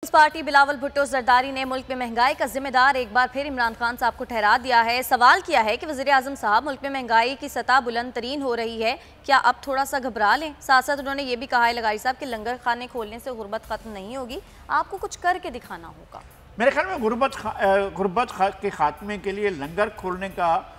Party Bilawal Bhutto Zardari ने मुल्क में महंगाई का जिम्मेदार एक बार फिर इमरान खान साहब को ठहरा दिया है। सवाल किया है कि वज़ीर आज़म साहब, मुल्क में महंगाई की सतह बुलंद तरीन हो रही है, क्या अब थोड़ा सा घबरा लें? साथ साथ उन्होंने ये भी कहा है लगाई साहब कि लंगर खाने खोलने से गुर्बत ख़त्म नहीं होगी, आपको कुछ करके दिखाना होगा। मेरे ख्याल में गुर्बत के ख़ात्मे के लिए लंगर खोलने का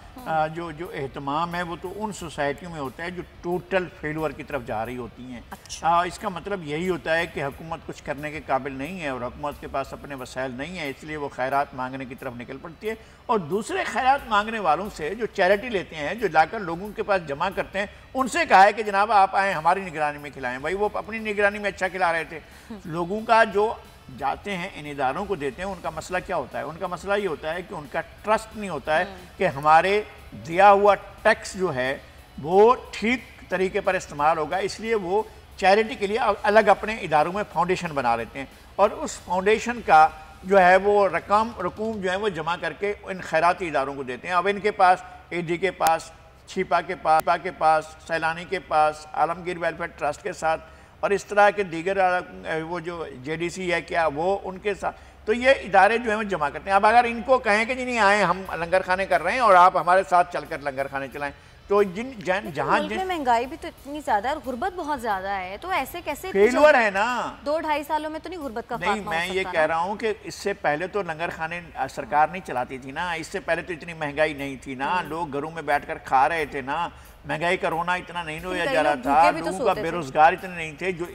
जो एहतमाम है वो तो उन सोसाइटियों में होता है जो टोटल फेलुअर की तरफ जा रही होती हैं। अच्छा। इसका मतलब यही होता है कि हुकूमत कुछ करने के काबिल नहीं है और हुकूमत के पास अपने वसाइल नहीं है, इसलिए वो खैरात मांगने की तरफ निकल पड़ती है। और दूसरे खैरात मांगने वालों से जो चैरिटी लेते हैं, जो लाकर लोगों के पास जमा करते हैं, उनसे कहा है कि जनाब आप आएँ हमारी निगरानी में खिलाएँ। भाई वो अपनी निगरानी में अच्छा खिला रहे थे। लोगों का जो जाते हैं इन इदारों को देते हैं, उनका मसला क्या होता है? उनका मसला ये होता है कि उनका ट्रस्ट नहीं होता है कि हमारे दिया हुआ टैक्स जो है वो ठीक तरीके पर इस्तेमाल होगा, इसलिए वो चैरिटी के लिए अलग अपने इदारों में फाउंडेशन बना लेते हैं और उस फाउंडेशन का जो है वो रकूम जो है वो जमा करके इन खैराती इदारों को देते हैं। अब इनके पास एडी के पास, छिपा के पास, सैलानी के पास, आलमगीर वेलफेयर ट्रस्ट के साथ और इस तरह के दीगर वो जो जेडीसी है क्या वो उनके साथ, तो ये इदारे जो हैं वो जमा करते हैं। अब अगर इनको कहें कि जी नहीं आए हम लंगर खाने कर रहे हैं और आप हमारे साथ चलकर लंगर खाने चलाएं, तो जहाँ महंगाई भी तो इतनी ज्यादा है और गुर्बत बहुत ज्यादा है, तो ऐसे कैसे फेलुअर है ना? 2-2.5 सालों में तो नहीं गुर्बत का नहीं, मैं ये कह रहा हूँ कि इससे पहले तो लंगर खाने सरकार नहीं चलाती थी ना, इससे पहले तो इतनी महंगाई नहीं थी ना, लोग घरों में बैठकर खा रहे थे ना, महंगाई का रोना इतना नहीं रोया जा रहा था, लोगों का बेरोजगार इतने नहीं थे जो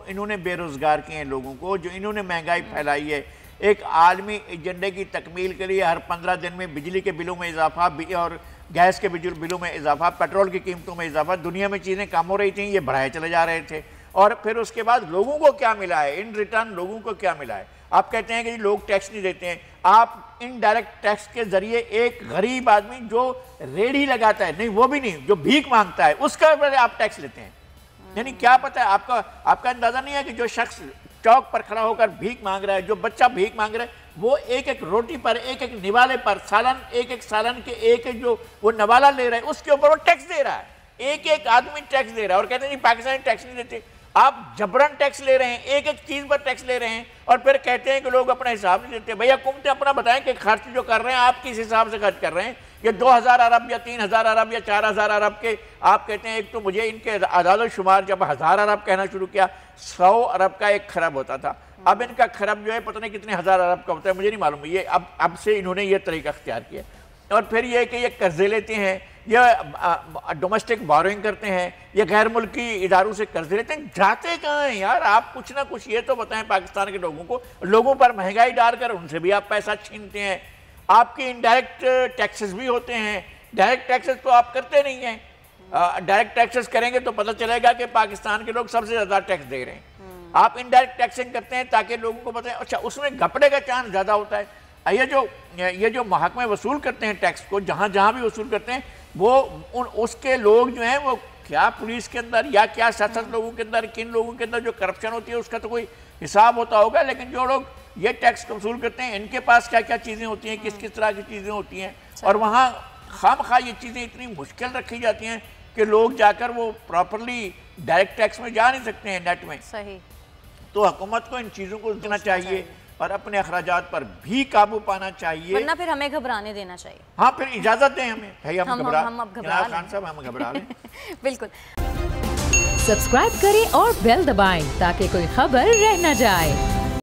इन्होंने बेरोजगार किए हैं लोगों को, जो इन्होंने महंगाई फैलाई है। एक आलमी एजेंडे की तकमील के लिए हर 15 दिन में बिजली के बिलों में इजाफा और गैस के बिलों में इजाफा, पेट्रोल की कीमतों में इजाफा, दुनिया में चीज़ें कम हो रही थी, ये बढ़ाए चले जा रहे थे। और फिर उसके बाद लोगों को क्या मिला है? इन रिटर्न लोगों को क्या मिला है? आप कहते हैं कि लोग टैक्स नहीं देते हैं, आप इनडायरेक्ट टैक्स के जरिए एक गरीब आदमी जो रेडी लगाता है, नहीं वो भी नहीं, जो भीख मांगता है उसका आप टैक्स लेते हैं। यानी क्या पता है आपका अंदाजा नहीं है कि जो शख्स चौक पर खड़ा होकर भीख मांग रहा है, जो बच्चा भीख मांग रहा है, वो एक एक रोटी पर, एक एक निवाले पर, एक सालन के एक जो वो नवाला ले रहा है उसके ऊपर वो टैक्स दे रहा है। एक एक आदमी टैक्स दे रहा है और कहते हैं नहीं पाकिस्तानी टैक्स नहीं देते। आप जबरन टैक्स ले रहे हैं, एक एक चीज पर टैक्स ले रहे हैं और फिर कहते हैं कि लोग अपना हिसाब नहीं देते। भैया हुकूमतें अपना बताएं कि खर्च जो कर रहे हैं आप किस हिसाब से खर्च कर रहे हैं। ये 2000 अरब या 3000 अरब या 4000 अरब के आप कहते हैं। एक तो मुझे इनके आदाद शुमार जब 1000 अरब कहना शुरू किया, 100 अरब का एक खरब होता था, अब इनका खरब जो है पता नहीं कितने 1000 अरब का होता है, मुझे नहीं मालूम। ये अब से इन्होंने ये तरीका अख्तियार किया और फिर ये कि ये कर्जे लेते हैं, ये डोमेस्टिक बोरोइंग करते हैं, ये गैर मुल्की इदारों से कर्जे लेते हैं। जाते कहाँ हैं यार? आप कुछ ना कुछ ये तो बताएं पाकिस्तान के लोगों को। लोगों पर महंगाई डालकर उनसे भी आप पैसा छीनते हैं। आपके इनडायरेक्ट टैक्सेस भी होते हैं, डायरेक्ट टैक्सेस तो आप करते नहीं हैं। डायरेक्ट टैक्सेस करेंगे तो पता चलेगा कि पाकिस्तान के लोग सबसे ज़्यादा टैक्स दे रहे हैं। आप इनडायरेक्ट टैक्सिंग करते हैं ताकि लोगों को बताएं। अच्छा, उसमें घपड़े का चांस ज़्यादा होता है। ये जो महकमे वसूल करते हैं टैक्स को, जहाँ जहाँ भी वसूल करते हैं, वो उसके लोग जो हैं वो क्या पुलिस के अंदर या क्या सियासत लोगों के अंदर, किन लोगों के अंदर जो करप्शन होती है उसका तो कोई हिसाब होता होगा। लेकिन जो लोग ये टैक्स वसूल करते हैं इनके पास क्या क्या चीज़ें होती हैं, किस किस तरह की चीज़ें होती हैं, और वहाँ खामखा ये चीज़ें इतनी मुश्किल रखी जाती हैं कि लोग जाकर वो प्रॉपरली डायरेक्ट टैक्स में जा नहीं सकते हैं नेट में। सही। तो हुकूमत को इन चीज़ों को देना चाहिए और अपने अखराजात पर भी काबू पाना चाहिए, वरना फिर हमें घबराने देना चाहिए। हाँ, फिर इजाजत दें हमें, भाई हम घबरा खान साहब हम घबरा लें। बिल्कुल। सब्सक्राइब करें और बेल दबाएं ताकि कोई खबर रह न जाए।